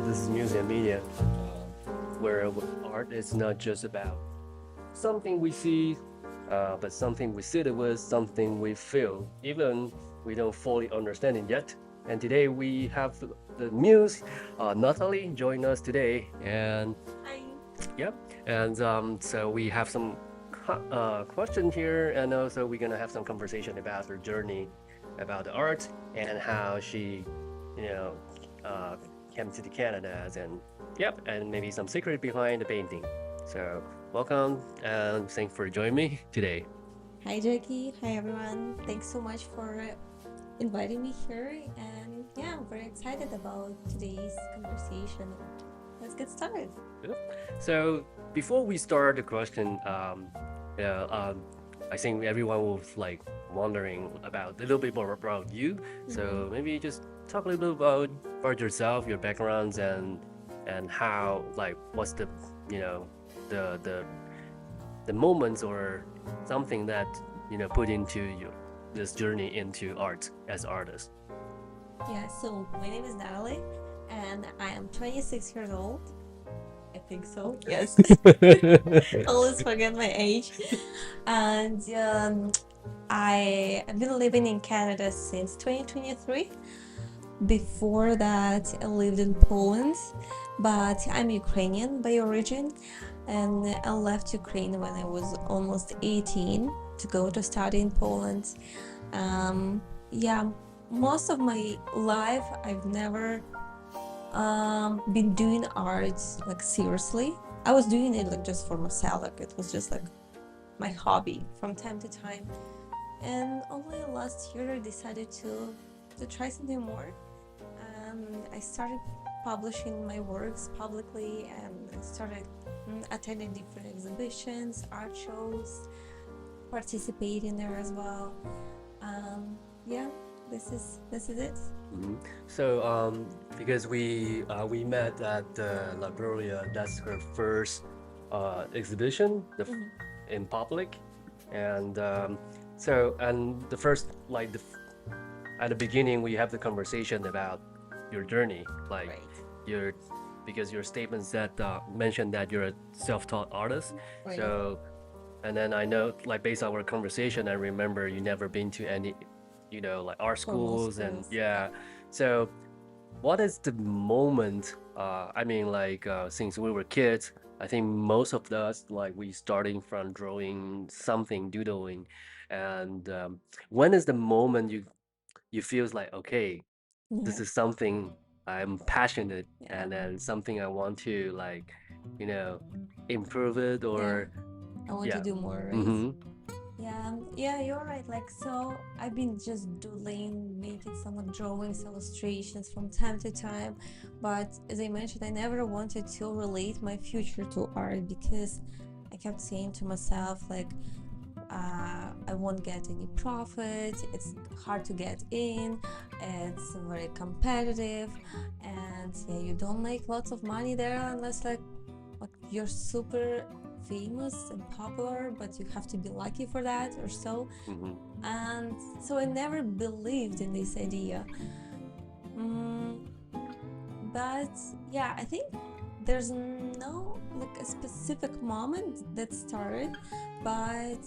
This is Muse and Medium, where art is not just about something we see, but something we sit with, something we feel, even we don't fully understand it yet. And today we have the Muse, Natalie, join us today. And Hi. yep, and so we have some question here, and also we're gonna have some conversation about her journey, about the art, and how she, you know, uh, came to the Canada, and yep, and maybe some secret behind the painting. So welcome, and thanks for joining me today. Hi, Jacky. Hi, everyone. Thanks so much for inviting me here. And yeah, I'm very excited about today's conversation. Let's get started. Yep. So before we start the question, yeah, I think everyone was like wondering about a little bit more about you. Mhm. So maybe just talk a little bit about yourself, your backgrounds, and how like what's the you know the the the moments or something that put into you this journey into art as artist. Yeah, so my name is Natalie, and I am 26 years old. I think so. Yes. Always forget my age. And I've been living in Canada since 2023. Before that, I lived in Poland, but I'm Ukrainian by origin, and I left Ukraine when I was almost 18 to go to study in Poland. Yeah, most of my life, I've never been doing art like seriously. I was doing it like just for myself, like it was just like my hobby from time to time. And only last year I decided to try something more. I started publishing my works publicly, and I started attending different exhibitions, art shows, participating there as well. Yeah, this is it. Mhm. So, because we met at the La Gloria, that's her first exhibition Mhm. in public, and so and the first like at the beginning we have the conversation about your journey, like Right, your because your statements that mentioned that you're a self-taught artist. right. So and then I know, like, based on our conversation, I remember you never been to any, like art Formal schools, and schools. Yeah. yeah. So, what is the moment? I mean, like, since we were kids, I think most of us, like, we starting from drawing something, doodling, and when is the moment you feels like, okay, this Yeah. is something I'm passionate, Yeah. and then something I want to like, you know, improve it Yeah. or I want to yeah. do more, right? Mm-hmm. Yeah, yeah, you're right. Like, so I've been just doodling, making some like drawings, illustrations from time to time. But as I mentioned, I never wanted to relate my future to art because I kept saying to myself, like, I won't get any profit, it's hard to get in, it's very competitive, and yeah, you don't make lots of money there unless like you're super famous and popular, but you have to be lucky for that or so. Mm-hmm. And so I never believed in this idea. Mm, but yeah, I think there's no like a specific moment that started, but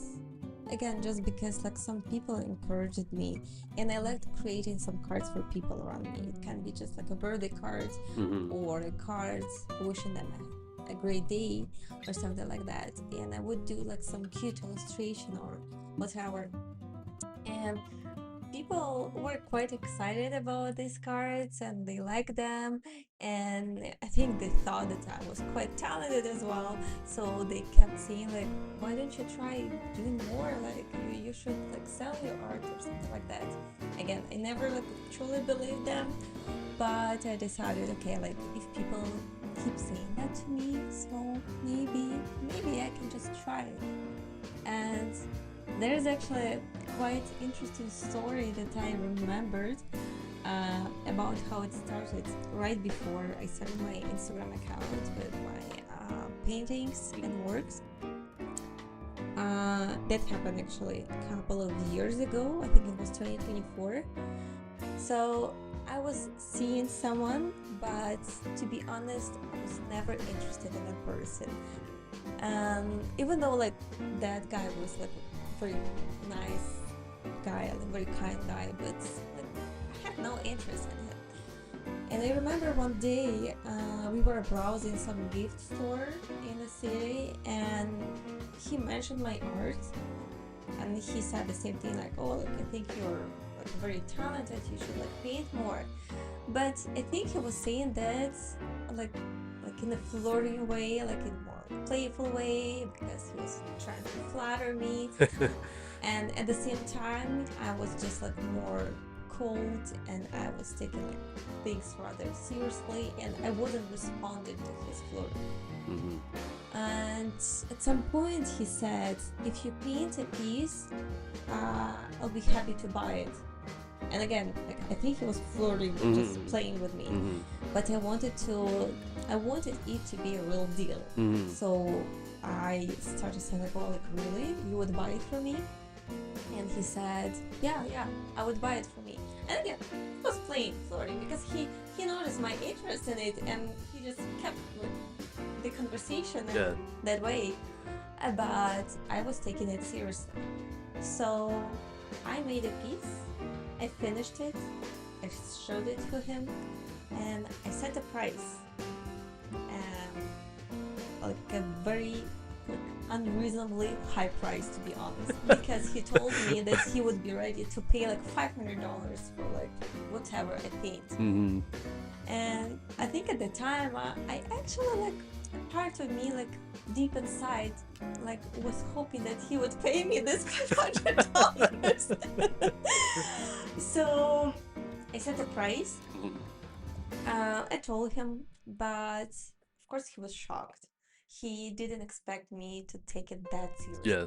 again, just because like some people encouraged me, and I liked creating some cards for people around me. It can be just like a birthday card Mm-hmm. or a card wishing them a great day or something like that, and I would do like some cute illustration or whatever. And people were quite excited about these cards and they liked them, and I think they thought that I was quite talented as well, so they kept saying like, why don't you try doing more, like you should like sell your art or something like that. Again, I never like truly believed them, but I decided, okay, like if people keep saying that to me, so maybe I can just try it. And there's actually a quite interesting story that I remembered about how it started right before I started my Instagram account with my paintings and works. That happened actually a couple of years ago. I think it was 2024. So I was seeing someone, but to be honest, I was never interested in a person. Even though like that guy was like a very nice guy, like very kind guy, but like I had no interest in him. And I remember one day we were browsing some gift store in the city, and he mentioned my art, and he said the same thing like, "Oh, like I think you're like very talented. You should like paint more." But I think he was saying that like like in a flirting way, like in more playful way, because he was trying to flatter me. And at the same time, I was just like more cold, and I was taking like things rather seriously, and I wasn't responding to his flirt. Mm-hmm. And at some point, he said, "If you paint a piece, I'll be happy to buy it." And again, like, I think he was flirting, just Mm-hmm. playing with me. Mm-hmm. But I wanted it to be a real deal. Mm-hmm. So I started saying like, "Oh, like really? You would buy it for me?" And he said, "Yeah, yeah, I would buy it for me." And again, he was playing, flirting, because he noticed my interest in it, and he just kept like, the conversation Yeah. that way. But I was taking it seriously. So I made a piece. I finished it. I showed it to him, and I set a price, like a very like, unreasonably high price, to be honest, because he told me that he would be ready to pay like $500 for like whatever I paint. Mm-hmm. And I think at the time I actually like part of me like deep inside like was hoping that he would pay me this $500. So I set a price. I told him, but of course he was shocked. He didn't expect me to take it that seriously. Yeah.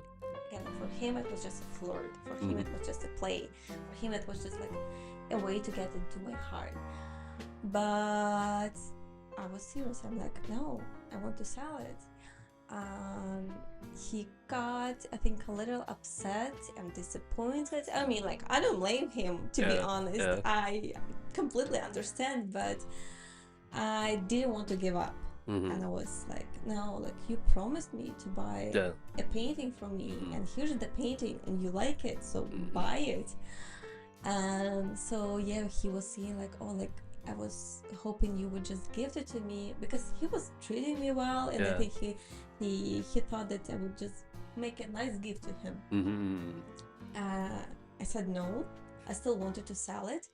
And for him, it was just a flirt. For him, it was just a play. For him, it was just like a way to get into my heart. But I was serious. I'm like, no, I want to sell it. He got, I think, a little upset and disappointed. I mean, like, I don't blame him, to be honest. Yeah. I completely understand, but I didn't want to give up. Mm-hmm. And I was like, no, like, you promised me to buy Yeah. a painting from me, and here's the painting, and you like it, so buy it. And so, yeah, he was saying, like, oh, like, I was hoping you would just gift it to me, because he was treating me well, and I Yeah. think he thought that I would just make a nice gift to him. Mm-hmm. I said no. I still wanted to sell it.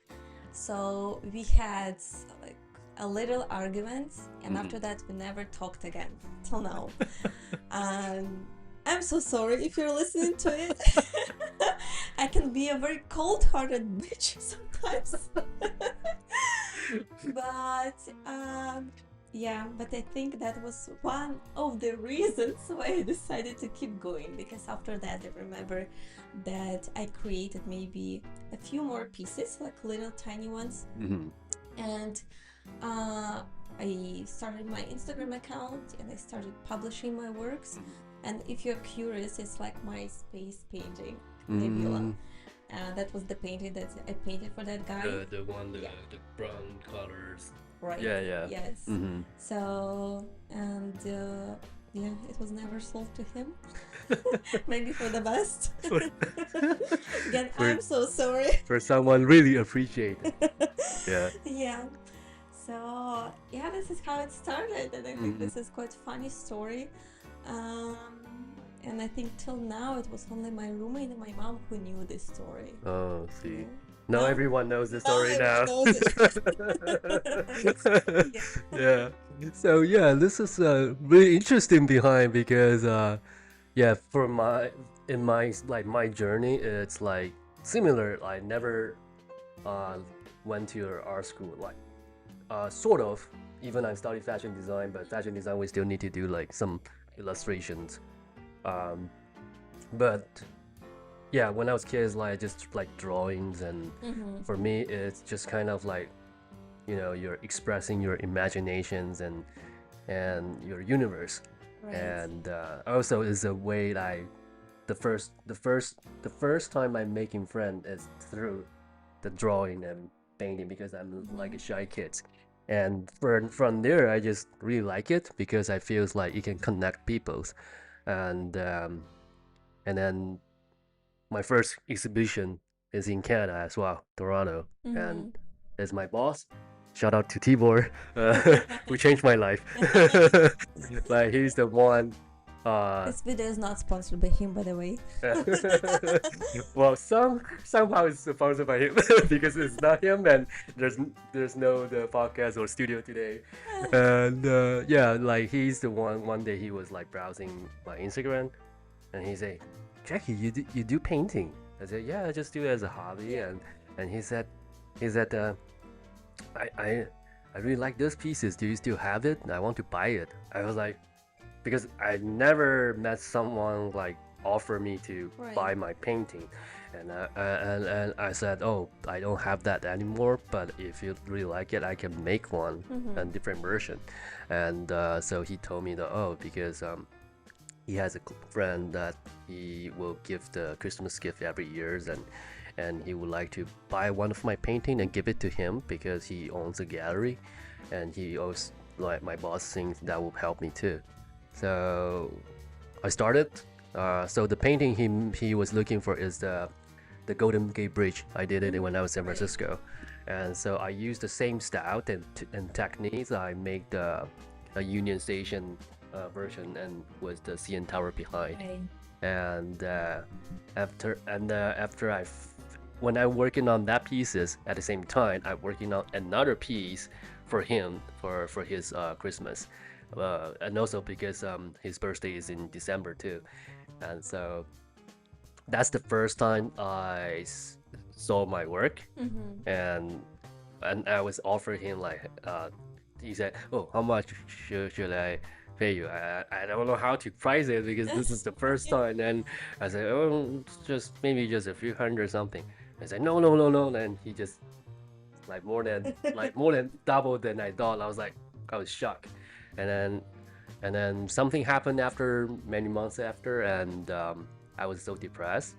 So we had like a little argument, and after that we never talked again till now. I'm so sorry if you're listening to it. I can be a very cold-hearted bitch sometimes. But yeah, but I think that was one of the reasons why I decided to keep going, because after that I remember that I created maybe a few more pieces, like little tiny ones. Mm-hmm. And I started my Instagram account, and I started publishing my works. And if you're curious, it's like my space painting, Nebula. That was the painting that I painted for that guy. The one, the brown colors. Right. Yeah. Yes. Mm-hmm. So, and yeah, it was never sold to him. Maybe for the best. Again, I'm so sorry. For someone really appreciate it. Yeah. Yeah. So yeah, this is how it started, and I think this is quite funny story. And I think till now it was only my roommate and my mom who knew this story. Oh, see. Yeah. Now everyone knows the story now. Yeah. So yeah, this is really interesting behind, because yeah, for in my like my journey, it's like similar. I never went to an art school, like sort of. Even I studied fashion design, but fashion design we still need to do like some illustrations. But yeah, when I was kids, like just like drawings, and for me it's just kind of like, you know, you're expressing your imaginations and your universe. Right. And also is a way the first time I'm making friend is through the drawing and painting because I'm like a shy kid. And from there, I just really like it because I feels like it can connect peoples. And and then my first exhibition is in Canada as well, Toronto, and Mm-hmm. there's my boss. Shout out to Tibor, who changed my life. Like he's the one. Uh, This video is not sponsored by him, by the way. well, somehow it's sponsored by him because it's not him, and there's no the podcast or studio today, and yeah, like he's the one. One day he was like browsing my Instagram, and he said, "Jacky, you do painting?" I said, "Yeah, I just do it as a hobby," and he said, I I I really like those pieces. Do you still have it? I want to buy it. I was like, because I never met someone like offer me to buy Right. my painting, and I said, oh, I don't have that anymore. But if you really like it, I can make one, a Mm-hmm. different version. And so he told me that, oh, because he has a friend that he will give the Christmas gift every year, and he would like to buy one of my painting and give it to him because he owns a gallery, and he also like my boss thinks that will help me too. So I started. So the painting he was looking for is the Golden Gate Bridge. I did it when I was in San Right. Francisco, and so I used the same style and techniques. I made the a Union Station version and with the CN Tower behind. Right. And after when I'm working on that pieces at the same time, I'm working on another piece for him for his Christmas, and also because his birthday is in December too, and so that's the first time saw my work, Mm-hmm. and I was offered him like he said, "Oh, how much should I pay you?" I don't know how to price it because this is the first time, and I said, "Oh, just maybe just a few hundred something." I said, "No, no, no, no," and he just like more than double than I thought. I was shocked, and then something happened after many months after, and I was so depressed,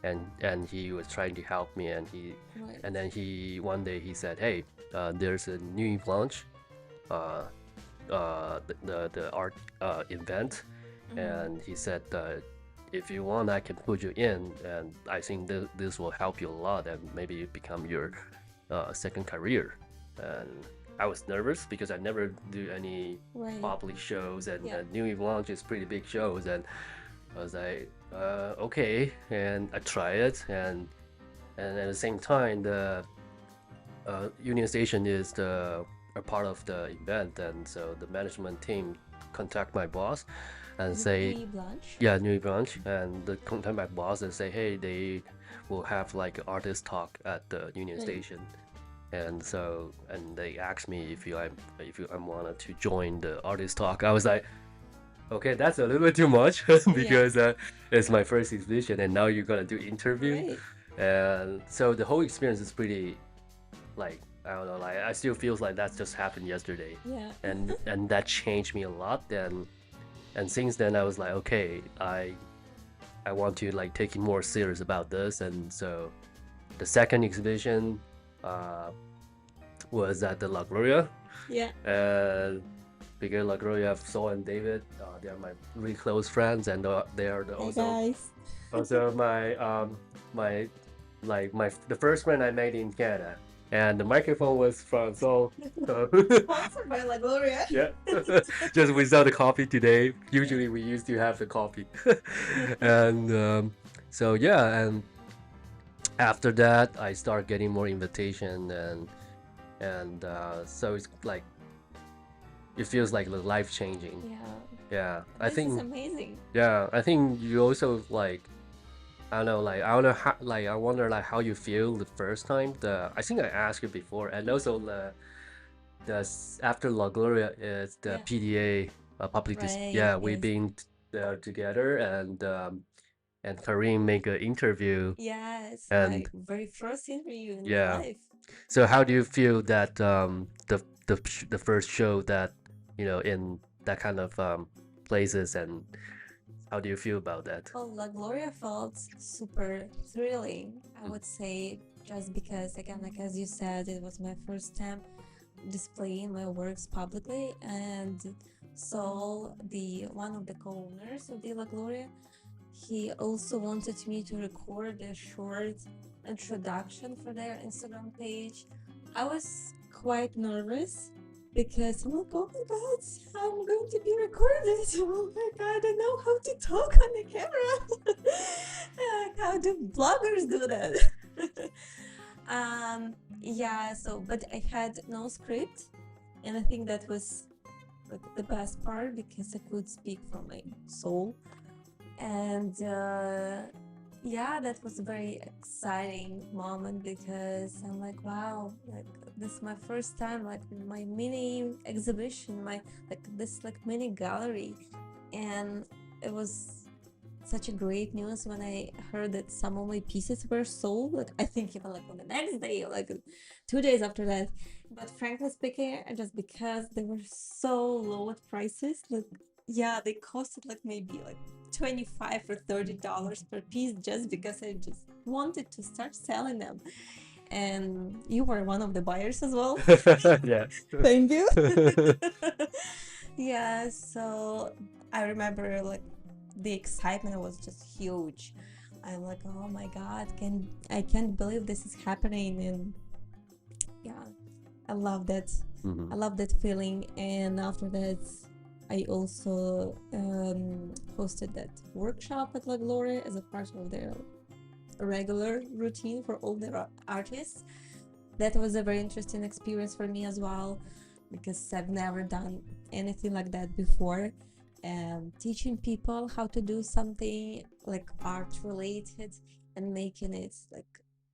and he was trying to help me, Right. and then he one day he said, "Hey, there's a new launch, uh, the art event," Mm-hmm. and he said, "If you want, I can put you in, and I think this will help you a lot, and maybe become your second career." And I was nervous because I never do any Right. public shows, and Yeah. New Eve Launch is pretty big shows, and I was like, okay, and I try it, and at the same time, the Union Station is a part of the event, and so the management team contact my boss and Is it say, Louis Blanche? yeah, New Branch, and the contact my boss and say, hey, they will have like artist talk at the Union Right. Station, and so and they asked me if I wanted to join the artist talk. I was like, okay, that's a little bit too much Yeah. because it's my first exhibition, and now you're gonna do interview, Right. and so the whole experience is pretty like I don't know, like I still feels like that just happened yesterday, Yeah. and that changed me a lot. And since then I was like, okay, I want to like take it more serious about this, and so the second exhibition uh, was at the La Gloria, Yeah. and because La Gloria, Saul and David, they are my really close friends, and they are Hey also guys. my my my the first friend I made in Canada, and the microphone was from Seoul. So Sponsored by La Gloria. yeah, just without the coffee today. Usually we used to have the coffee, and so yeah, and after that I start getting more invitation, and so it's like it feels like life changing. Yeah. Yeah, I This is think amazing. yeah, I think you also like I don't know, like I don't know how, like I wonder like how you feel the first time. I think I asked you before, and also after La Gloria is the Yeah. PDA Right. yeah, we've Yes. been there together, and Kareem make an interview, Yes. and My very first interview in my yeah. life. So how do you feel that the first show that in that kind of places, and how do you feel about that? Well, La Gloria felt super thrilling, I would say, just because, again, like as you said, it was my first time displaying my works publicly, and Saul, the one of the co-owners of De La Gloria, he also wanted me to record a short introduction for their Instagram page. I was quite nervous because I'm like, oh my god, I'm going to be recorded. Oh my god, I don't know how to talk on the camera. How do bloggers do that? Yeah, so but I had no script, and I think that was like the best part because I could speak from my soul. And yeah, that was a very exciting moment because I'm like, wow, like this is my first time, like my mini exhibition, my like this like mini gallery. And it was such a great news when I heard that some of my pieces were sold. Like I think even like on the next day, or like 2 days after that. But frankly speaking, just because they were so low at prices, like yeah, they costed like maybe like 25 or $30 per piece just because I just wanted to start selling them. And you were one of the buyers as well. Yeah. Thank you. Yeah, so I remember like the excitement was just huge. I'm like, oh my god, I can't believe this is happening. And yeah, I love that. Mhm. I love that feeling. And after that, I also hosted that workshop at La Gloria as a part of their regular routine for all their artists. That was a very interesting experience for me as well because I've never done anything like that before. Teaching people how to do something like art related and making it like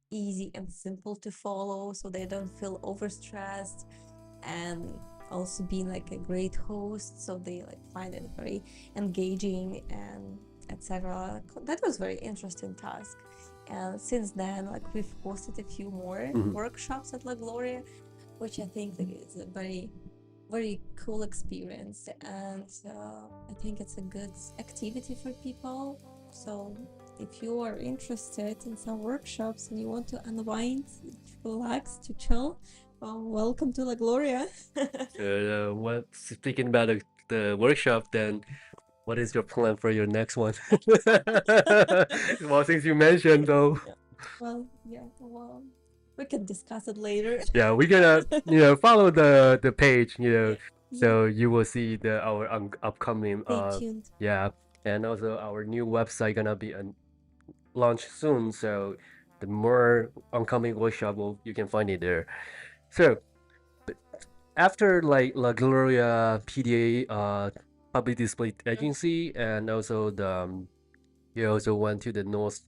easy and simple to follow so they don't feel overstressed, and also being like a great host so they like find it very engaging and etc. That was very interesting task. And since then, like we've hosted a few more Mhm. workshops at La Gloria, which I think like, is a very cool experience. And I think it's a good activity for people. So if you are interested in some workshops and you want to unwind, relax, to chill, well, welcome to La Gloria. What speaking about the workshop, then what is your plan for your next one? Well, since you mentioned though, Yeah. Well, yeah, well, we can discuss it later. yeah, we're gonna follow the page, Yeah. so you will see our upcoming Stay tuned. yeah, and also our new website gonna be launched soon. So the more oncoming workshop, you can find it there. So after like La Gloria PDA public display agency, and also you also went to the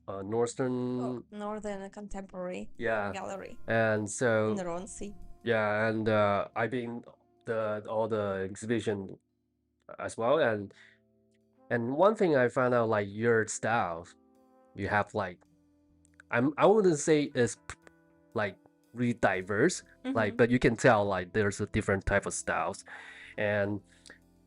Oh, northern, Northern Contemporary yeah, Gallery and in so Ronsi. yeah, and I've been all the exhibition as well, and one thing I found out, like your styles, you have like I wouldn't say it's like really diverse, like, Mm-hmm. but you can tell like there's a different type of styles, and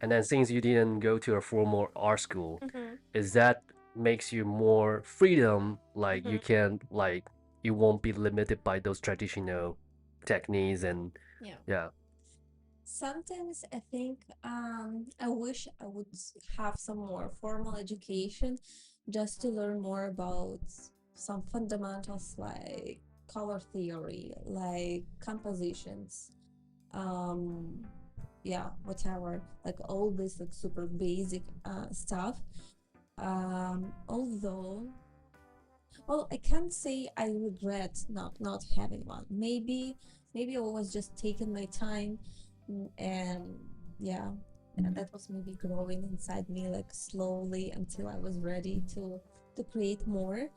then since you didn't go to a formal art school, Mm-hmm. is that makes you more freedom, like Mm-hmm. you can like you won't be limited by those traditional techniques, and Yeah. yeah. Sometimes I think I wish I would have some more formal education just to learn more about some fundamentals like color theory, like compositions, um, yeah, whatever, like all this like super basic stuff. Although, well, I can't say I regret not having one. Maybe I was just taking my time, and yeah, and that was maybe growing inside me like slowly until I was ready to create more.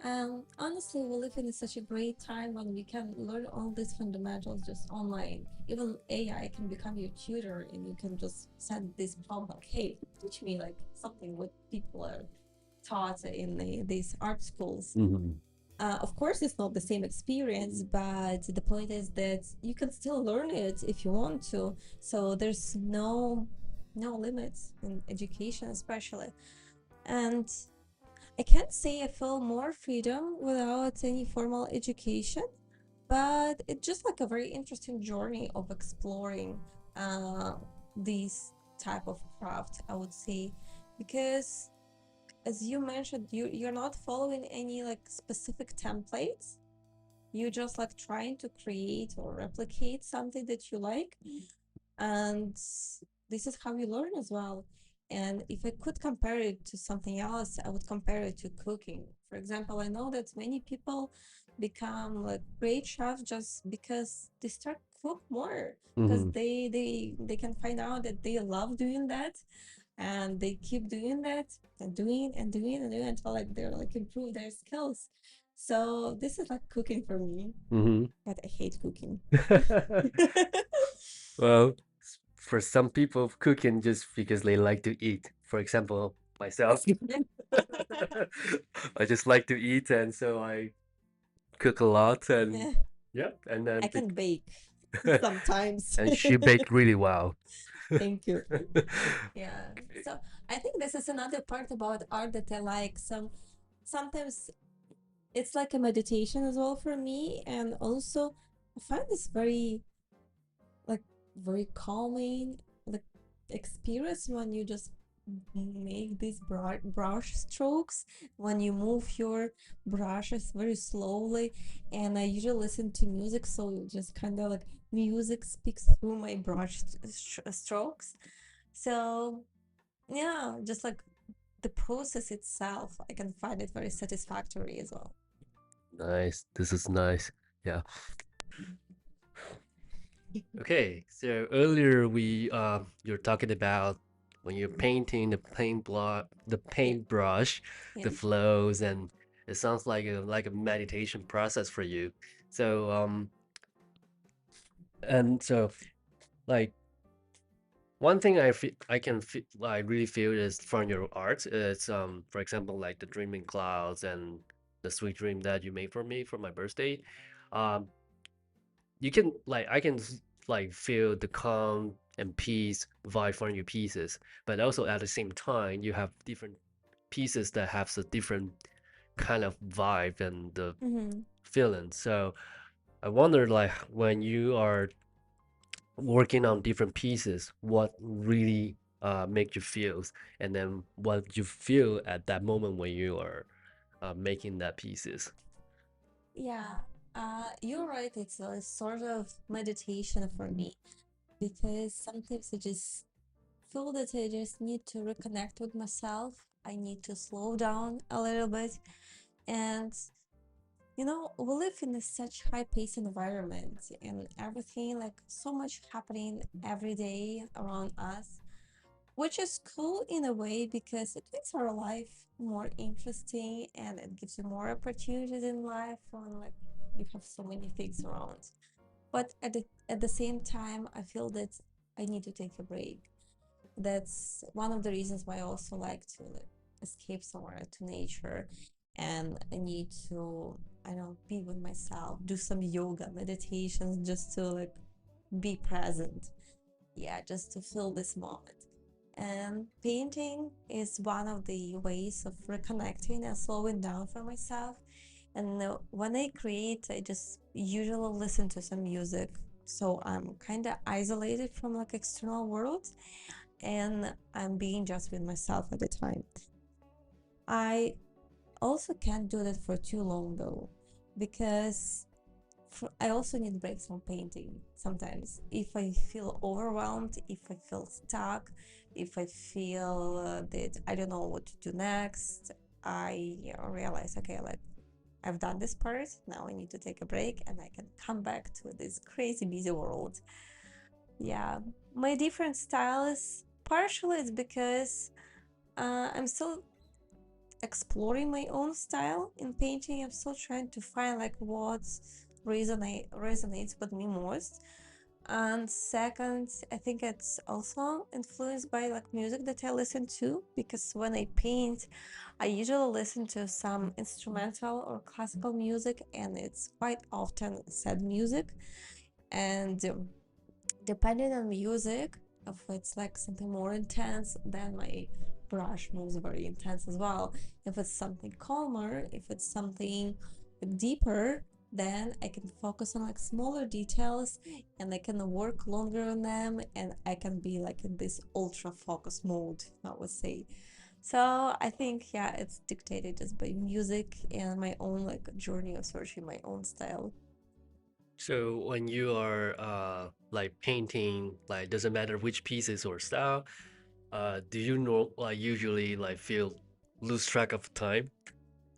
Honestly, we live in such a great time when we can learn all these fundamentals just online. Even AI can become your tutor, and you can just send this prompt like, "Hey, teach me like something what people are taught in these art schools." Mm-hmm. Of course, it's not the same experience, but the point is that you can still learn it if you want to. So there's no limits in education, especially. And I can't say I feel more freedom without any formal education, but it's just like a very interesting journey of exploring uh, these type of craft, I would say, because as you mentioned, you're not following any like specific templates. You're just like trying to create or replicate something that you like, and this is how you learn as well. And if I could compare it to something else, I would compare it to cooking. For example, I know that many people become like great chefs just because they start cook more, because Mm-hmm. they can find out that they love doing that, and they keep doing that and doing and doing and doing until like they're like improve their skills. So this is like cooking for me, Mm-hmm. but I hate cooking. Well, for some people, cooking just because they like to eat. For example, myself, I just like to eat, and so I cook a lot, and Yeah, yeah, and then I can bake sometimes. and she baked really well. Thank you. Yeah. So I think this is another part about art that I like. Sometimes it's like a meditation as well for me, and also I find this very like very calming like experience when you just make these brush strokes, when you move your brushes very slowly. And I usually listen to music, so just kind of like music speaks through my strokes. So yeah, just like the process itself, I can find it very satisfactory as well. Nice. This is nice. Yeah. Okay. So earlier you're talking about when you're painting the Yeah, paintbrush, yeah. the flows, and it sounds like a meditation process for you. So and so like one thing I really feel is from your art is for example like the dreaming clouds and the sweet dream that you made for me for my birthday. Um, you can like I can like feel the calm and peace vibe from your pieces, but also at the same time you have different pieces that have a different kind of vibe and the Mm-hmm. feeling. So I wonder like when you are working on different pieces, what really make you feel, and then what you feel at that moment when you are making that pieces. Yeah, you're right. It's a sort of meditation for me, because sometimes I just feel that I just need to reconnect with myself. I need to slow down a little bit. And, we live in a such high-paced environment, and everything, like so much happening every day around us, which is cool in a way because it makes our life more interesting, and it gives you more opportunities in life when like you have so many things around. But at the same time, I feel that I need to take a break. That's one of the reasons why I also like to like escape somewhere to nature, and I need to, I don't know, be with myself, do some yoga meditations just to like be present. Yeah, just to feel this moment. And painting is one of the ways of reconnecting and slowing down for myself. And when I create, I just usually listen to some music. So I'm kind of isolated from like external world, and I'm being just with myself at the time. I also can't do that for too long though, because I also need breaks from painting sometimes. If I feel overwhelmed, if I feel stuck, if I feel that I don't know what to do next, I realize, okay, like I've done this part, now I need to take a break and I can come back to this crazy busy world. Yeah, my different styles partially it's because I'm still exploring my own style in painting. I'm still trying to find like what resonates with me most. And second, I think it's also influenced by like music that I listen to, because when I paint, I usually listen to some instrumental or classical music, and it's quite often sad music. And depending on music, if it's like something more intense, then my brush moves very intense as well. If it's something calmer, if it's something deeper, then I can focus on like smaller details and I can work longer on them and I can be like in this ultra focus mode, I would say. So I think yeah, it's dictated just by music and my own like journey of searching my own style. So when you are like painting, like doesn't matter which pieces or style, do you know like usually like feel lose track of time?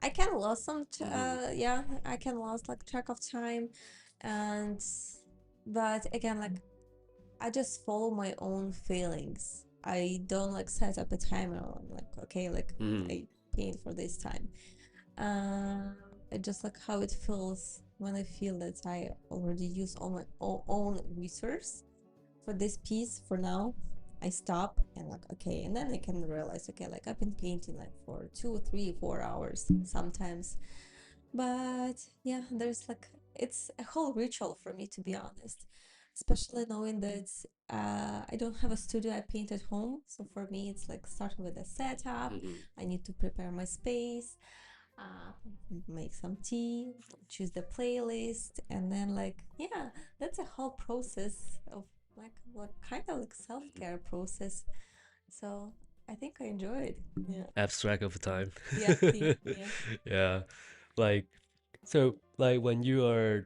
I can lose some Mm-hmm. yeah, I can lose like track of time and but again like I just follow my own feelings. I don't like set up a timer on like okay like Mm-hmm. I paint for this time. It just like how it feels when I feel that I already use all my own resource for this piece for now. I stop and like okay, and then I can realize okay, like I've been painting like for 2, 3, 4 hours sometimes, but yeah, there's like it's a whole ritual for me to be honest, especially knowing that I don't have a studio. I paint at home, so for me it's like starting with a setup. Mm-hmm. I need to prepare my space, uh, make some tea, choose the playlist, and then like yeah, that's a whole process of like what kind of like self-care process. So I think I enjoyed. Yeah. Abstract of time. Yeah. See. Yeah. Yeah. Like so like when you are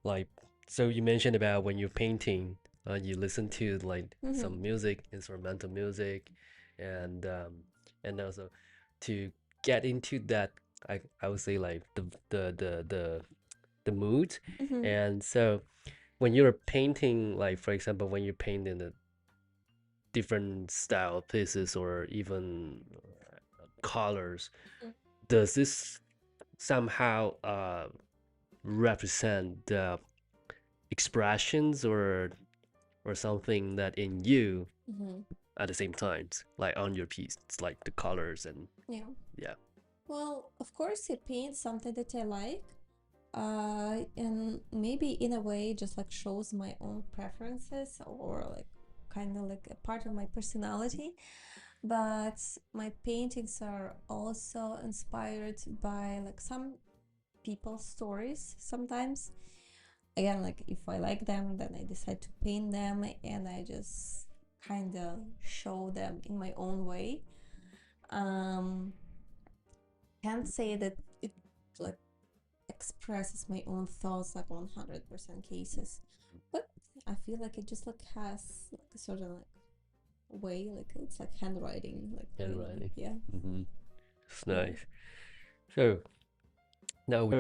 like so you mentioned about when you're painting, you listen to like Mm-hmm. some music, instrumental music, and also to get into that I would say like the mood. Mm-hmm. And so when you're painting, like for example, when you paint in a different style pieces or even colors, does this somehow represent the expressions or something that in you Mm-hmm. at the same times, like on your piece? It's like the colors and Yeah. yeah. Well, of course, it paints something that I like, and maybe in a way just like shows my own preferences or like kind of like a part of my personality. But my paintings are also inspired by like some people's stories sometimes. Again, like if I like them, then I decide to paint them and I just kind of show them in my own way. Um, can't say that it like expresses my own thoughts like 100% cases, but I feel like it just like has like a sort of like way, like it's like handwriting, like for me, Handwriting. yeah. Mm-hmm. It's Yeah. nice. So now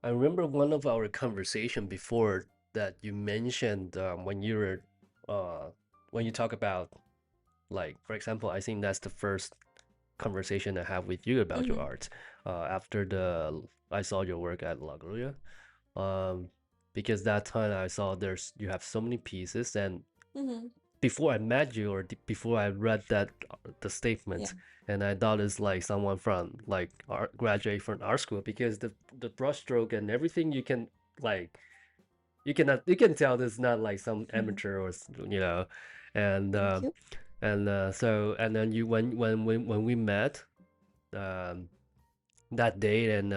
I remember one of our conversation before that you mentioned when you were uh when you talk about like for example, I think that's the first conversation I have with you about your Mm-hmm. art. After the I saw your work at La Gloria, um, because that time I saw there's you have so many pieces, and Mm-hmm. before I met you or before I read that the Yeah. statement, and I thought it's like someone from like art graduate from art school because the brushstroke and everything you can like you can tell this not like some Mm-hmm. amateur or you know, and Thank you. so and then you when we met um that day and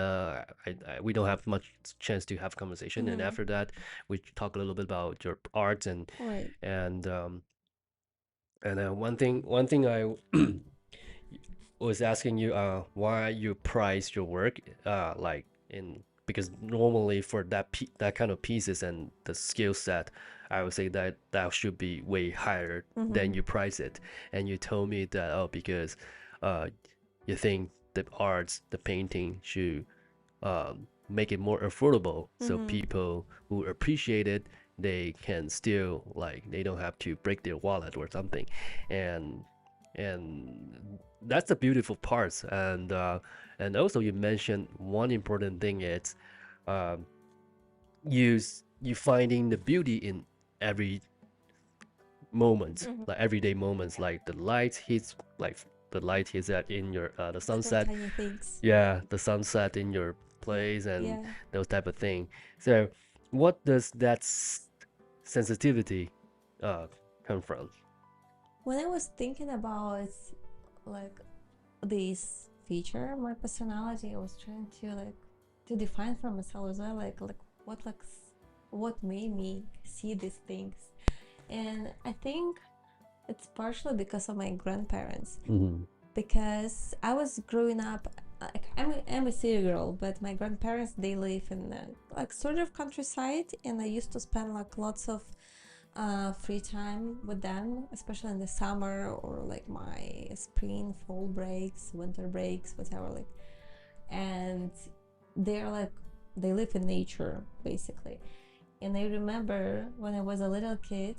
we don't have much chance to have conversation and Mm-hmm. after that we talk a little bit about your art Right. and one thing I was asking you why you price your work like in because normally for that kind of pieces and the skill set I would say that that should be way higher than Mm-hmm. you price it and you told me that oh because uh you think the arts the painting should make it more affordable so Mm-hmm. people who appreciate it they can still like they don't have to break their wallet or something and that's the beautiful parts and also you mentioned one important thing is um you finding the beauty in every moments Mm-hmm. like everyday moments like the light hits like the light hits at in your the Little sunset tiny things. yeah the sunset in your Yeah. place and Yeah. those type of thing so what does that sensitivity uh come from When I was thinking about like this feature, my personality, I was trying to to define for myself as well, what what made me see these things. And I think it's partially because of my grandparents, Mm-hmm. because I was growing up, like I'm a city girl, but my grandparents, they live in like sort of countryside, and I used to spend like lots of free time with them, especially in the summer, or like my spring, fall breaks, winter breaks, whatever. Like, and they're like, they live in nature basically. And I remember when I was a little kid,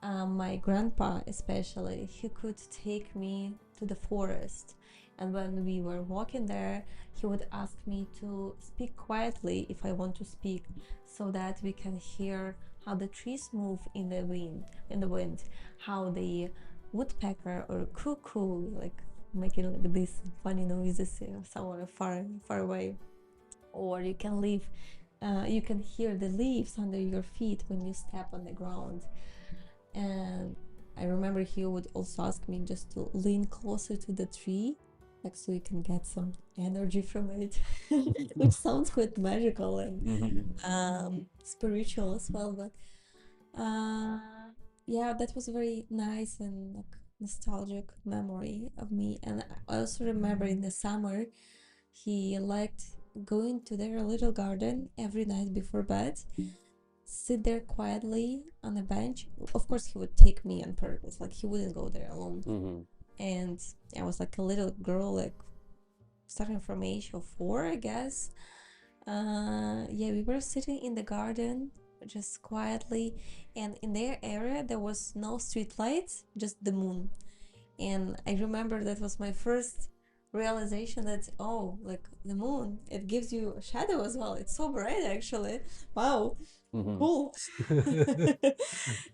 my grandpa especially, he could take me to the forest, and when we were walking there, he would ask me to speak quietly if I want to speak, so that we can hear how the trees move in the wind, how the woodpecker or cuckoo like making like these funny noises somewhere far away. Or you can leave you can hear the leaves under your feet when you step on the ground. And I remember he would also ask me just to lean closer to the tree, like so you can get some energy from it, which sounds quite magical and spiritual as well. But uh, yeah, that was a very nice and like nostalgic memory of me. And I also remember in the summer, he liked going to their little garden every night before bed, sit there quietly on a bench. Of course, he would take me on purpose. Like he wouldn't go there alone. Mm-hmm. And I was like a little girl, like starting from age of 4, I guess. Yeah, we were sitting in the garden just quietly, and in their area there was no street lights, just the moon. And I remember that was my first realization that, oh, like the moon, it gives you a shadow as well. It's so bright actually. Wow, Mm-hmm. cool.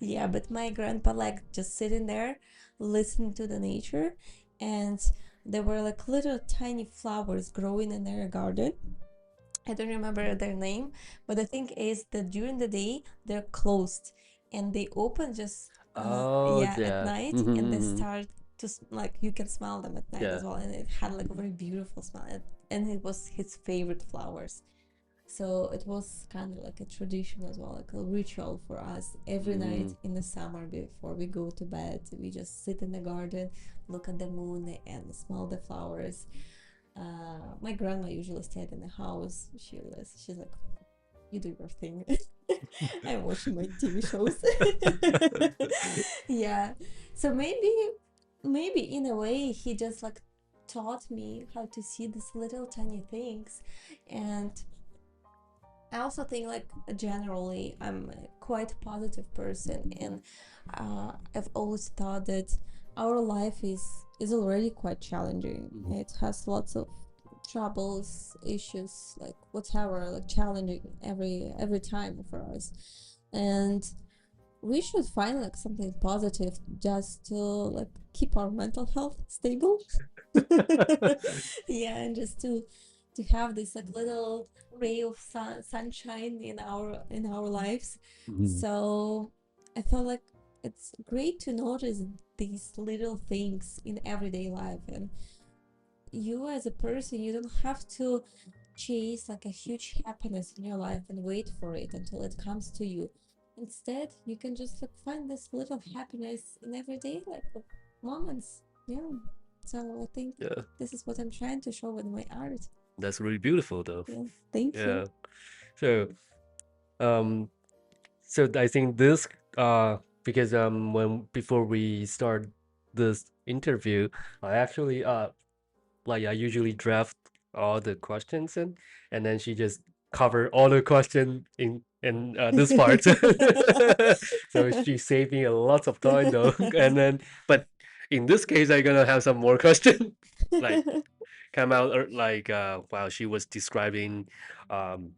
Yeah, but my grandpa like just sitting there listening to the nature, and there were like little tiny flowers growing in their garden. I don't remember their name, but the thing is that during the day they're closed, and they open just Oh, yeah, at yeah. night, and they Mm-hmm. start to like you can smell them at night Yeah. as well, and it had like a very beautiful smell, and it was his favorite flowers. So it was kind of like a tradition as well, like a ritual for us. Every night Mm. in the summer before we go to bed, we just sit in the garden, look at the moon, and smell the flowers. My grandma usually stayed in the house. She's like, you do your thing. I'm watching my TV shows. Yeah. So maybe in a way he just like taught me how to see these little tiny things. And I also think like generally I'm a quite positive person, and I've always thought that our life is already quite challenging. Mhm. It has lots of troubles, issues, like whatever, like challenging every time for us. And we should find like something positive just to like keep our mental health stable. Yeah, and just to have this like little ray of sunshine in our lives. Mhm. So I felt like it's great to notice these little things in everyday life. And you as a person, you don't have to chase like a huge happiness in your life and wait for it until it comes to you. Instead, you can just like find this little happiness in everyday like moments. Yeah. So I think Yeah, this is what I'm trying to show with my art. that's really beautiful though. Yeah. Thank you. Yeah. So, um, so I think this, because when before we start this interview, I actually like I usually draft all the questions in, and then she just cover all the question in this part. So she saved me a lot of time though. And then, but in this case, I'm gonna have some more question, like come out like while she was describing um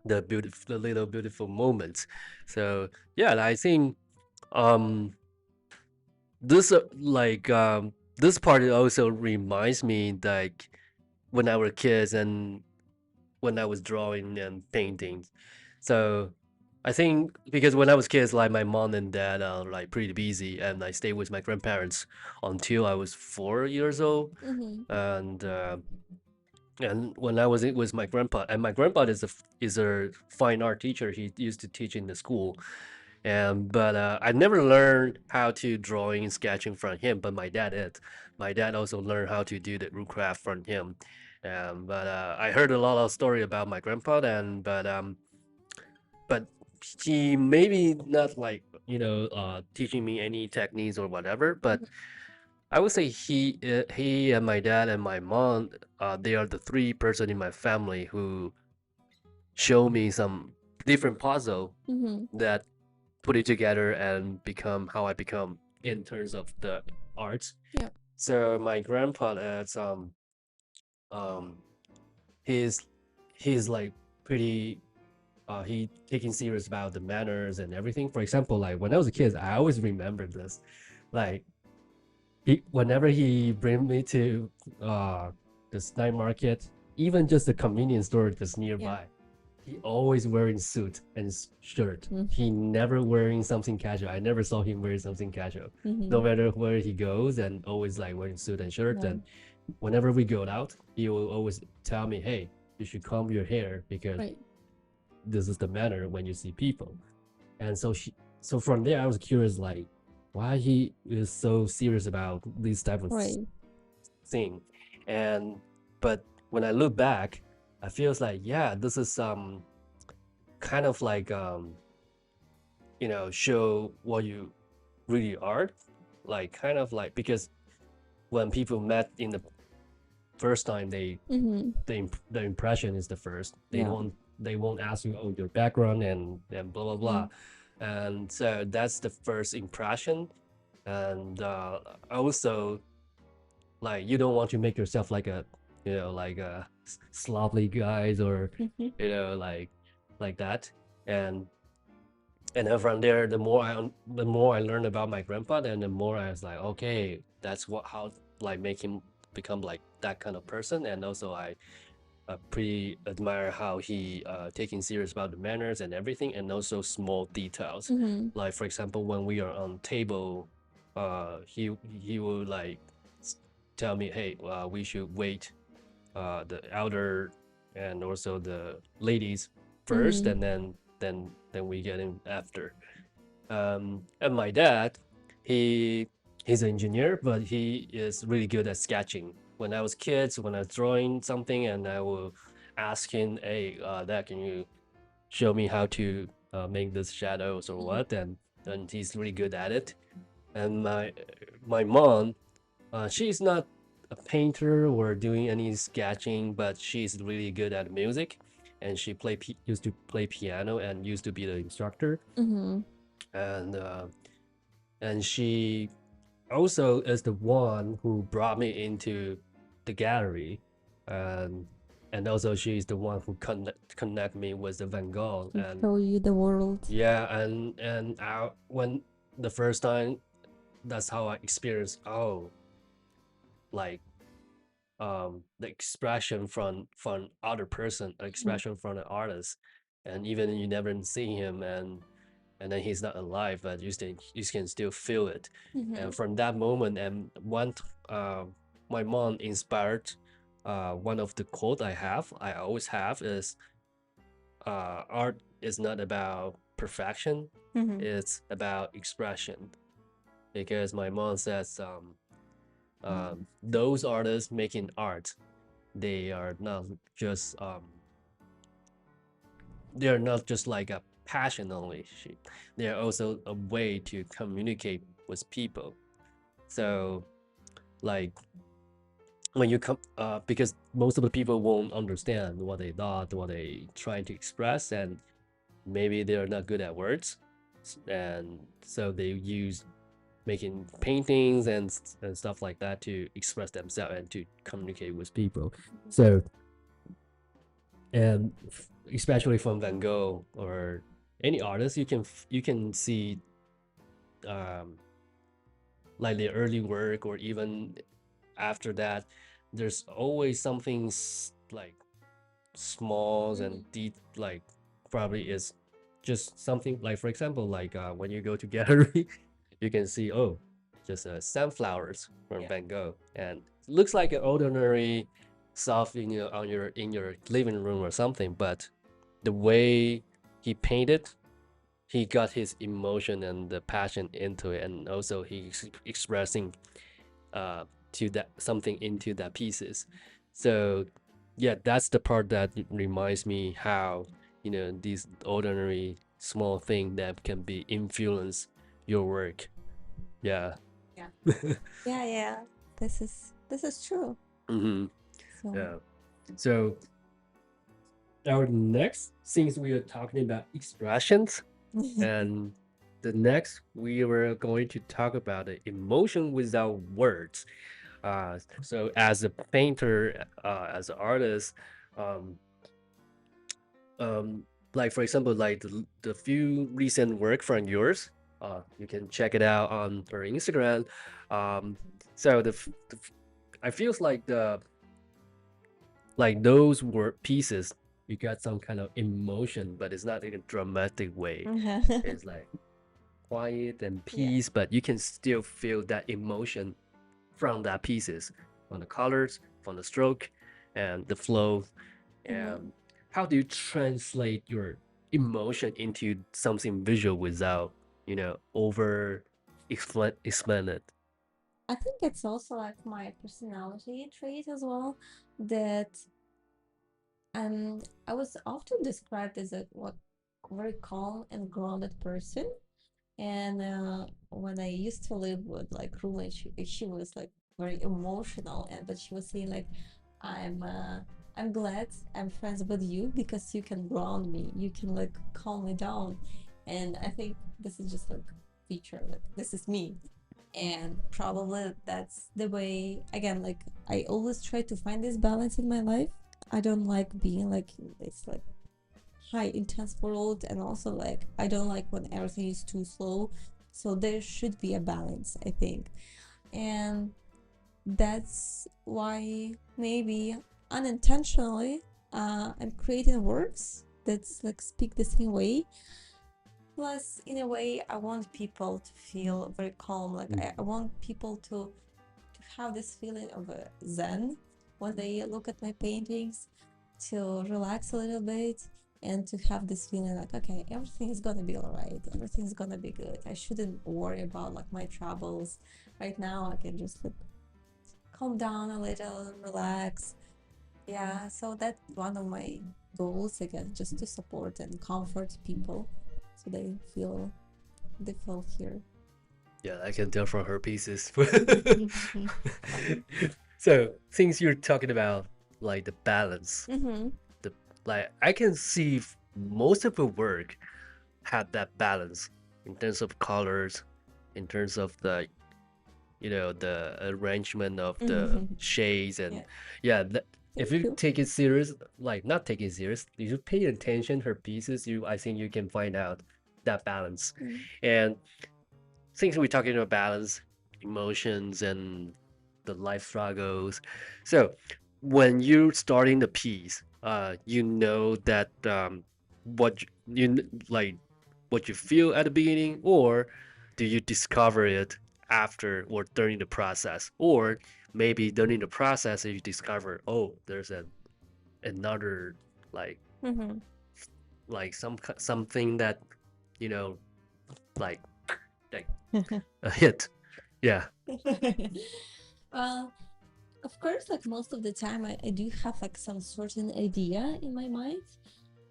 the little beautiful moments. So yeah, I think um this this part also reminds me like when I were kids and when I was drawing and painting. So I think because when I was kids, like my mom and dad are like pretty busy, and I stayed with my grandparents until I was 4 years old. Mm-hmm. And when I was with my grandpa, and my grandpa is a fine art teacher. He used to teach in the school, and but I never learned how to drawing and sketching from him. But my dad did. My dad also learned how to do the woodcraft from him. But I heard a lot of story about my grandpa, and but he maybe not like teaching me any techniques or whatever. But I would say he and my dad and my mom, they are the three person in my family who show me some different puzzle Mm-hmm. that put it together and become how I become in terms of the arts. Yeah. So my grandpa is um he's he's like pretty he taking serious about the manners and everything. For example, like when I was a kid, I always remember this. Like whenever he bring me to this night market, even just the convenience store that's Yeah. nearby, he always wearing suit and shirt. He never wearing something casual. I never saw him wearing something casual. Mm-hmm. No matter where he goes, and always like wearing suit and shirt. Right. And whenever we go out, he will always tell me, "Hey, you should comb your hair because Right. this is the manner when you see people." And so from there, I was curious, like, why he is so serious about this type of Right. thing. And but when I look back, I feels like, yeah, this is kind of like show what you really are, like kind of like because when people met in the first time, Mm-hmm. the impression is the first. Yeah. They won't ask you, oh, your background and blah blah blah. Mm. And so that's the first impression. And also, like, you don't want to make yourself like a like a sloppy guys, or Mm-hmm. like that. And then from there, the more I learned about my grandpa, then the more I was like, okay, that's what how like make him become like that kind of person. And also I pretty admire how he taking serious about the manners and everything, and also small details. Mm-hmm. Like for example, when we are on table, he will like tell me, hey, we should wait the elder and also the ladies first, Mm-hmm. and then we get in after. And my dad, he he's an engineer, but he is really good at sketching. When I was kids, when I was drawing something, and I will ask him, hey, dad, can you show me how to make this shadows or Mm-hmm. what? And he's really good at it. And my mom, she's not a painter or doing any sketching, but she's really good at music, and she used to play piano and used to be the instructor. Mm-hmm. And and she also is the one who brought me into the gallery, and also she's the one who connect me with the Van Gogh. To And show you the world. yeah, and when the first time, that's how I experienced, oh, like the expression from other person, Mm-hmm. expression from an artist. And even you never see him, and then he's not alive, but you can still feel it. Mm-hmm. And from that moment, and uh, my mom inspired, one of the quote I always have is, art is not about perfection, Mm-hmm. it's about expression. Because my mom says, those artists making art, they are not just they're not just like a passion only. They're also a way to communicate with people. So like when you come because most of the people won't understand what they thought, what they trying to express, and maybe they're not good at words. And so they use making paintings and stuff like that to express themselves and to communicate with people. So and especially from Van Gogh or any artist, you can see um, like the early work, or even after that, there's always something like small Mm-hmm. and deep, like probably is just something like, for example, like when you go to gallery, you can see, oh, just sunflowers from Yeah. Van Gogh, and it looks like an ordinary stuff in your on your in your living room or something, but the way he painted, he got his emotion and the passion into it, and also he's expressing uh to that something into that pieces. So yeah, that's the part that reminds me how, these ordinary small thing that can be influence your work. Yeah. Yeah. Yeah, yeah. This is true. Mm-hmm. So Yeah. So our next, since we are talking about expressions, and the next we were going to talk about the emotion without words. So as a painter, as an artist, um, um, like for example, like the few recent work from yours, you can check it out on our Instagram. Um, so I feels like those were pieces. You got some kind of emotion, but it's not in a dramatic way. It's like quiet and yeah. peace, but you can still feel that emotion from that pieces, from the colors, from the stroke, and the flow. Mhm. And how do you translate your emotion into something visual without, over explain it? I think it's also like my personality trait as well that I was often described as a what very calm and grounded person. And when I used to live with like roommate, she was like very emotional, and but she was saying like, I'm uh, I'm glad I'm friends with you because you can ground me, you can like calm me down, and I think this is just like feature like this is me, and probably that's the way again like I always try to find this balance in my life. I don't like being like in this like high intense world, and also like I don't like when everything is too slow, so there should be a balance, I think. And that's why maybe unintentionally I'm creating works that's like speak the same way. Plus in a way I want people to feel very calm, like I want people to have this feeling of a zen when they look at my paintings, to relax a little bit, and to have this feeling like, okay, everything is gonna be all right, everything's gonna be good. I shouldn't worry about like my troubles. Right now, I can just like calm down a little, relax. Yeah, so that's one of my goals again, just to support and comfort people, so they feel here. Yeah, I can tell from her pieces. So since you're talking about like the balance, Mm-hmm. the like I can see most of the work had that balance in terms of colors, in terms of the arrangement of the Mm-hmm. shades, and Yeah, yeah, if thank you you. take it serious, like not take it serious, if you pay attention her pieces, I think you can find out that balance. Mm. And since we're talking about balance, emotions, and the life struggles, so when you're starting the piece, you know that what like what you feel at the beginning, or do you discover it after or during the process, or maybe during the process you discover, oh, there's another like Mm-hmm. something that you know like like a hit. Yeah. Well, of course, like most of the time, I do have like some certain idea in my mind.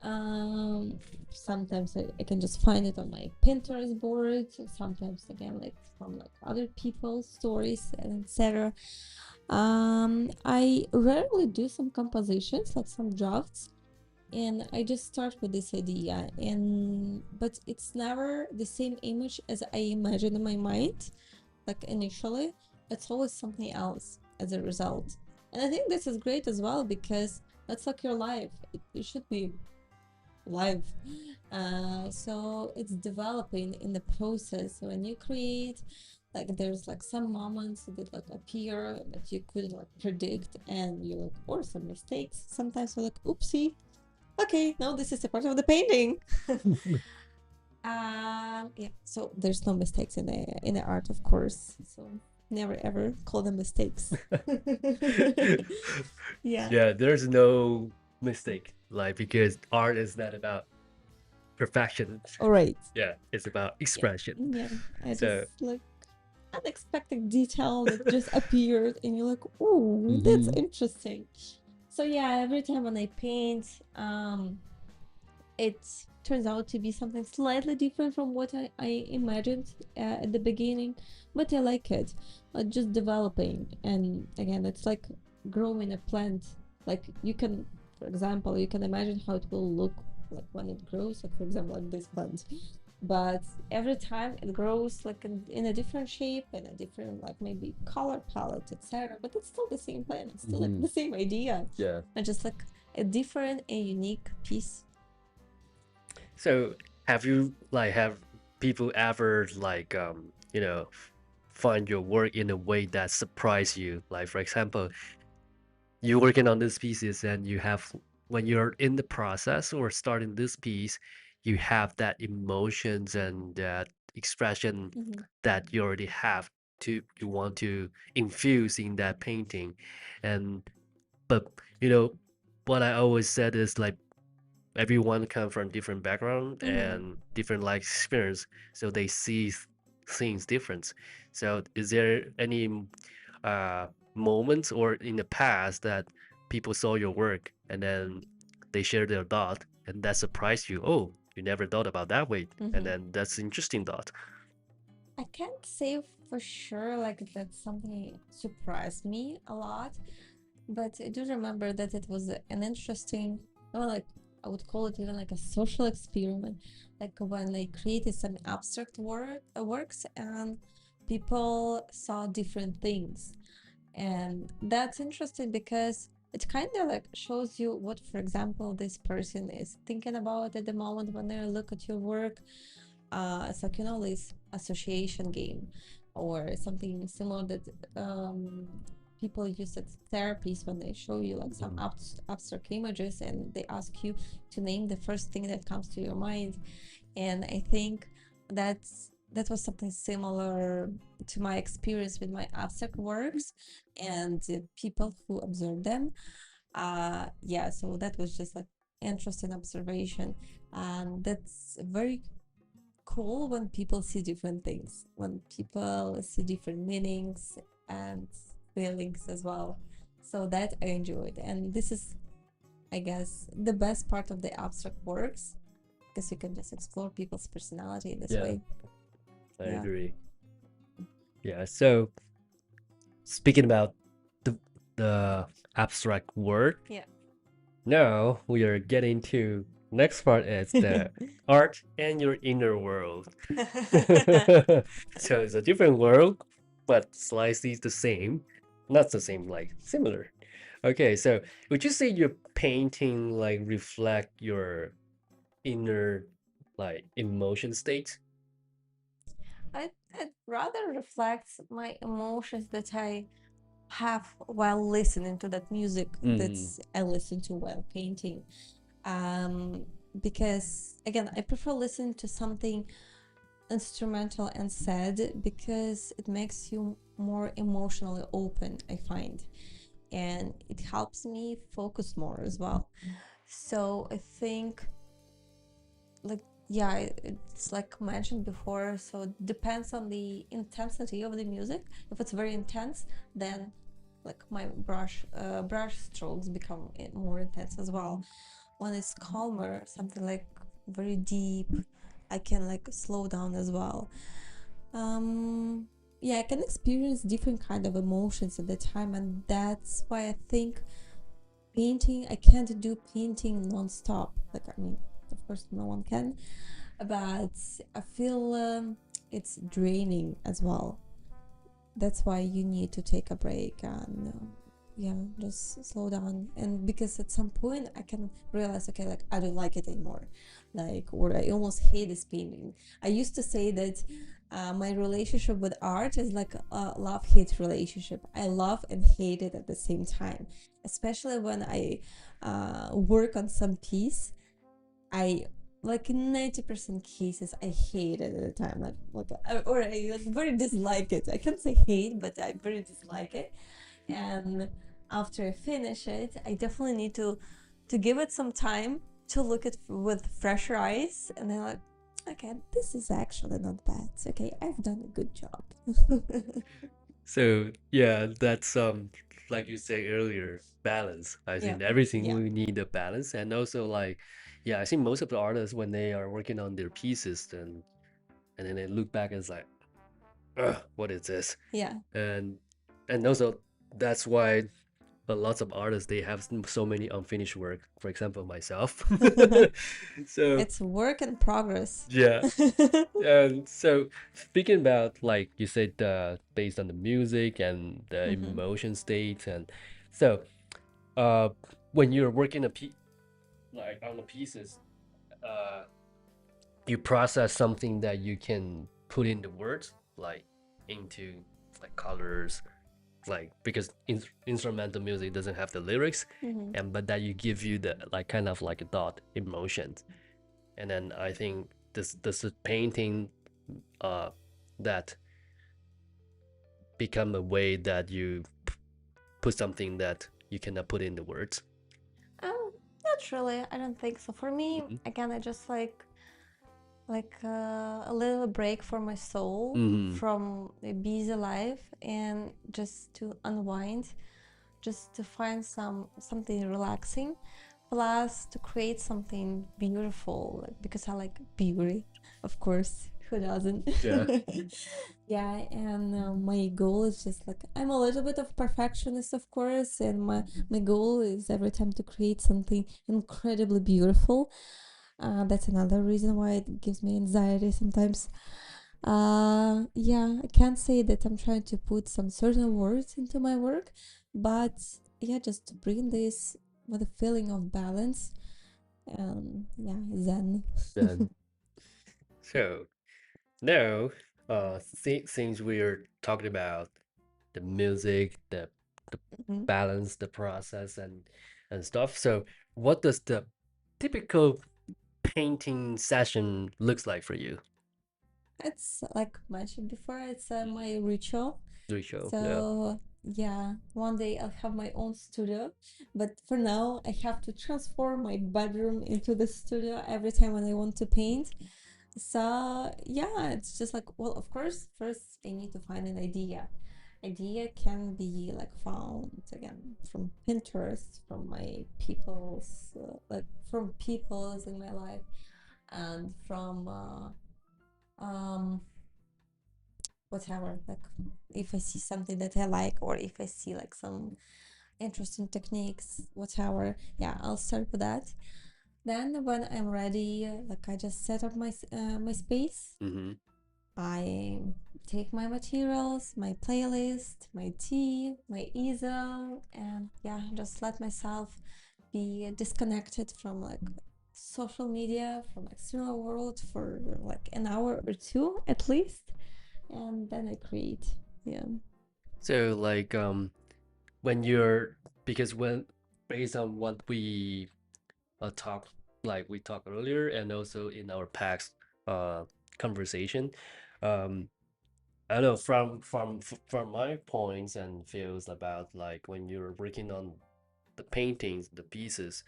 Um, Sometimes I can just find it on my Pinterest board. Sometimes again, like from like other people's stories and etc. I rarely do some compositions, like some drafts, and I just start with this idea, and but it's never the same image as I imagine in my mind like initially. It's always something else as a result, and I think this is great as well because that's like your life. It should be live. So it's developing in the process when you create. Like there's like some moments that like appear that you couldn't like predict, and you like, or some mistakes sometimes you're like, oopsie, okay, no, this is a part of the painting. Yeah. So there's no mistakes in the art, of course. So never ever call them mistakes. Yeah. Yeah, there's no mistake, like because art is not about perfection. All right. Yeah, it's about Yeah. expression. Yeah. I just So, like unexpected detail that just appeared, and you're like, oh, that's mhm, interesting. So yeah, every time when I paint, it turns out to be something slightly different from what I imagined at the beginning, but I like it. Just developing, and again, it's like growing a plant. Like you can, for example, you can imagine how it will look like when it grows. Like for example, like this plant, but every time it grows like in a different shape and a different like maybe color palette, etc. But it's still the same plant. It's still like mhm, the same idea, yeah. and just like a different and unique piece. So, have you like have people ever like find your work in a way that surprise you? Like for example, you're working on this pieces and you have when you're in the process or starting this piece, you have that emotions and that expression Mm-hmm. that you already have to you want to infuse in that painting. And but you know what I always said is like everyone come from different background Mm-hmm. and different life experience, so they see things different. So is there any uh moments or in the past that people saw your work and then they share their thought and that surprised you? Oh, you never thought about that way, and Mm-hmm. then that's interesting thought. I can't say for sure like that something surprised me a lot, but I do remember that it was an interesting, well, like I would call it even like a social experiment, like when they created some abstract works and people saw different things. And that's interesting because it kind of like shows you what, for example, this person is thinking about at the moment when they look at your work. It's like, you know, this association game or something similar that people use at therapies when they show you like some Mhm. abstract images and they ask you to name the first thing that comes to your mind. And I think that was something similar to my experience with my abstract works and the people who observed them. Yeah, so that was just like interesting observation, and that's very cool when people see different things, when people see different meanings and feelings as well. So that I enjoyed, and this is, I guess, the best part of the abstract works because you can just explore people's personality in this Yeah, way. I Yeah. agree. Yeah, so speaking about the the abstract word, Yeah. now we are getting to next part is the art and your inner world. So it's a different world, but slightly the same. Not the same, like similar. Okay, so would you say your painting like reflect your inner like emotion state? It rather reflects my emotions that I have while listening to that music that Mm, I listen to while painting. Um, because again, I prefer listening to something instrumental and sad because it makes you more emotionally open, I find, and it helps me focus more as well. So I think, like, yeah, it's like mentioned before, so it depends on the intensity of the music. If it's very intense, then like my brush strokes become more intense as well. When it's calmer, something like very deep, I can like slow down as well. um yeah, I can experience different kind of emotions at the time, and that's why I think painting, I can't do painting non-stop. Like, I mean, of course no one can, but I feel it's draining as well. That's why you need to take a break and yeah, just slow down. And because at some point I can realize, okay, like I don't like it anymore, like, or I almost hate this painting. I used to say that my relationship with art is like a love-hate relationship. I love and hate it at the same time, especially when I work on some piece. I like in 90% cases I hate it at the time, or I like very dislike it. I can't say hate, but I very dislike it. And after I finish it, I definitely need to give it some time to look at with fresher eyes, and then like, okay, this is actually not bad. Okay, I've done a good job. So yeah, that's like you said earlier, balance. I Yeah, think everything yeah, we need a balance, and also like, yeah, I think most of the artists when they are working on their pieces, and then they look back and it's like, ugh, what is this? yeah. And also that's why a lots of artists they have so many unfinished work. For example, myself. So It's work in progress. yeah. And so speaking about like you said, based on the music and the Hmm. emotion states, and so uh, when you're working like on the pieces, uh, you process something that you can put in the words, like into like colors, like because instrumental music doesn't have the lyrics, Hmm. and but that you give you the like kind of like a thought emotions, and then I think this is painting uh that become a way that you put something that you cannot put in the words. Not really. I don't think so. For me, Hmm. again, I just like a little break for my soul Hmm. from a busy life, and just to unwind, just to find something relaxing, plus to create something beautiful, like, because I like beauty, of course. Who doesn't? Yeah. Yeah, and my goal is just like, I'm a little bit of perfectionist, of course, and my goal is every time to create something incredibly beautiful. That's another reason why it gives me anxiety sometimes. Yeah, I can't say that I'm trying to put some certain words into my work, but yeah, just to bring this with a feeling of balance. Yeah, zen. Then so now, since we're talking about the music, the Mhm. balance, the process, and stuff. So, what does the typical painting session looks like for you? It's like mentioned before, it's my ritual. Ritual, yeah. So yeah, one day I'll have my own studio, but for now I have to transform my bedroom into the studio every time when I want to paint. So yeah, it's just like, well, of course, first I need to find an idea. Idea can be like found again from Pinterest, from my people's like from people's in my life, and from um whatever, like if I see something that I like, or if I see like some interesting techniques, whatever, yeah, I'll start with that. Then when I'm ready, like I just set up my space. Mm-hmm. I take my materials, my playlist, my tea, my easel, and yeah, just let myself be disconnected from like social media, from external world for like an hour or two at least, and then I create. Yeah. So, like, when you're because when based on what we talked, like we talked earlier, and also in our past uh conversation, um, I don't know from my points and feels about like when you're working on the paintings, the pieces,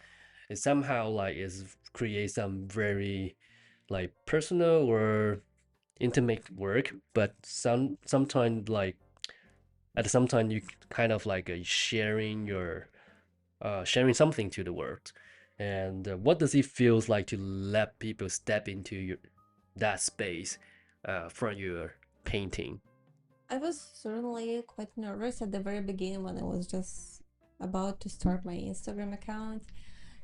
it somehow like is create some very like personal or intimate work, but sometimes like at the same time you kind of like sharing your sharing something to the world. And what does it feels like to let people step into your that space for your painting? I was certainly quite nervous at the very beginning when I was just about to start my Instagram account,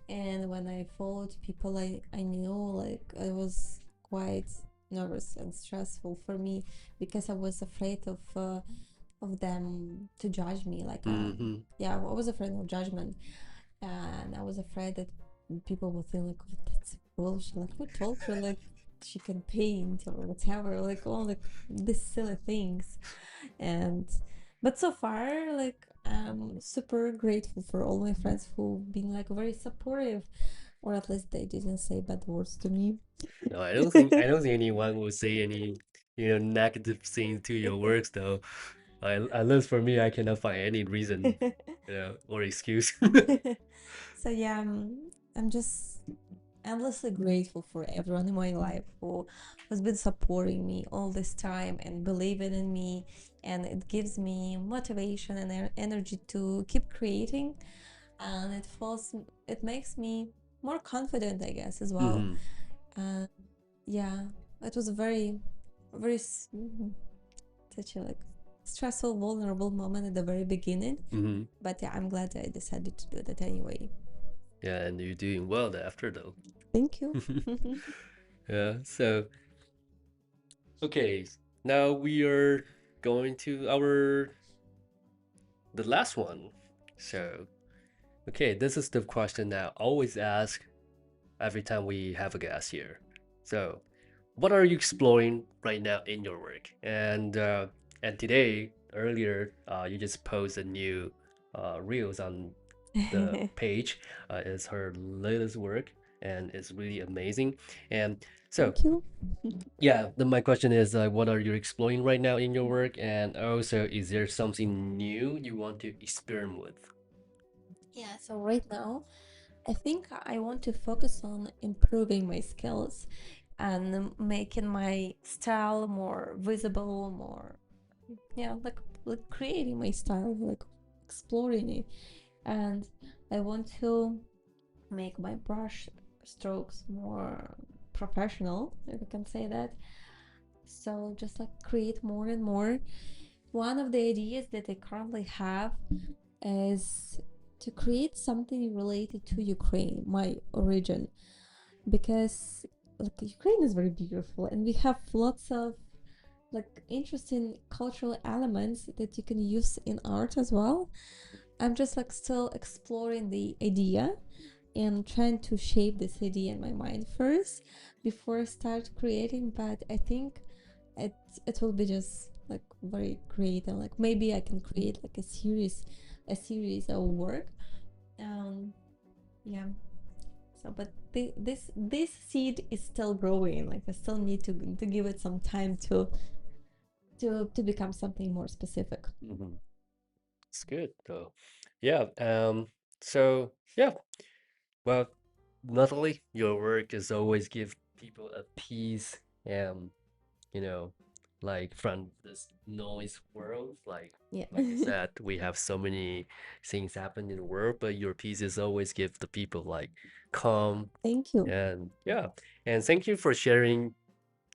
and when I followed people I knew, like I was quite nervous and stressful for me, because I was afraid of them to judge me, like Mm-hmm. yeah, I was afraid of judgment, and I was afraid that people would think like, "What? That's bullshit. Like, who told her like she can paint or whatever? Like all like these silly things." And but so far, like I'm super grateful for all my friends who've been like very supportive. or at least they didn't say bad words to me. No, I don't think anyone will say any, negative things to your works though. At least for me, I cannot find any reason, or excuse. So yeah, I'm just endlessly grateful for everyone in my life who has been supporting me all this time and believing in me, and it gives me motivation and energy to keep creating, and it makes me more confident, I guess, as well. Hmm. And yeah, it was a very, very such a like stressful, vulnerable moment at the very beginning. Hmm. But yeah, I'm glad I decided to do that anyway. Yeah, and you're doing well after though. Thank you. Yeah. So, okay, now we are going to the last one. So, okay, this is the question that I always ask every time we have a guest here. So, what are you exploring right now in your work? And today, earlier, you just posted new reels on the page. It's her latest work, and it's really amazing. And so, Thank you. yeah, my question is, what are you exploring right now in your work? And also, is there something new you want to experiment with? Yeah, so right now, I think I want to focus on improving my skills and making my style more visible, more, yeah, like creating my style, like exploring it. And I want to make my brush strokes more professional, if I can say that. So just like create more and more. One of the ideas that I currently have is to create something related to Ukraine, my origin, because like Ukraine is very beautiful and we have lots of like interesting cultural elements that you can use in art as well. I'm just like still exploring the idea and trying to shape this idea in my mind first before I start creating, but I think it it will be just like very great, and like maybe I can create like a series of work. Yeah. So but this seed is still growing, like I still need to give it some time to become something more specific. Hmm. It's good though. Yeah. So yeah. Well, Natalie, your work is always give people a peace, and you know, like from this noise world, Yeah. like you said, we have so many things happen in the world, but your pieces always give the people like calm. Thank you. And yeah, and thank you for sharing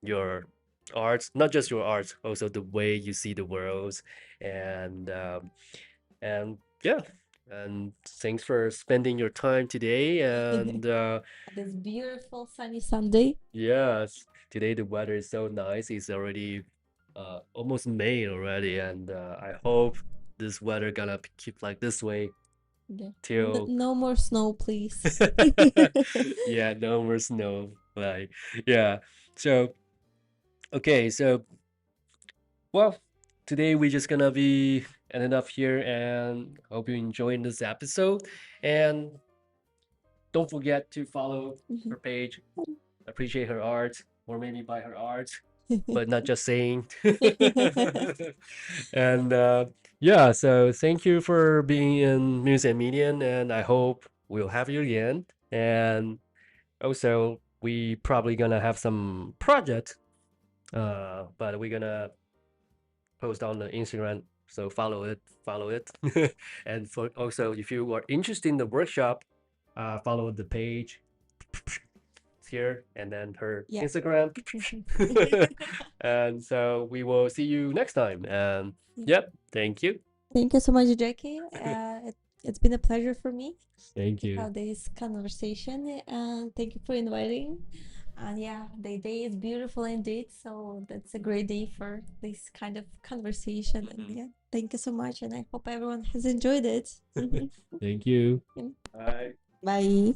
your art, not just your art, also the way you see the world, and and yeah, and thanks for spending your time today. And This beautiful sunny Sunday. yes, today the weather is so nice. It's already almost May already, and I hope this weather gonna keep like this way Yeah. till No more snow, please. yeah, no more snow. Like yeah. So okay, so well, today we just gonna be ended up here, and hope you enjoyed this episode. And don't forget to follow her page, appreciate her art, or maybe buy her art, but not just saying. And yeah, so thank you for being in Muse and Medium, and I hope we'll have you again. And also, we probably gonna have some project, but we're gonna post on the Instagram. So follow it. And for also, if you are interested in the workshop, follow the page here and then her Yeah. Instagram. And so we will see you next time. And Yeah. yep, thank you. Thank you so much, Jackie. It's been a pleasure for me Thank to you. have this conversation, and thank you for inviting. And yeah, the day is beautiful indeed. So that's a great day for this kind of conversation. And Mhm. yeah, thank you so much. And I hope everyone has enjoyed it. Thank you. Yeah. Bye. Bye.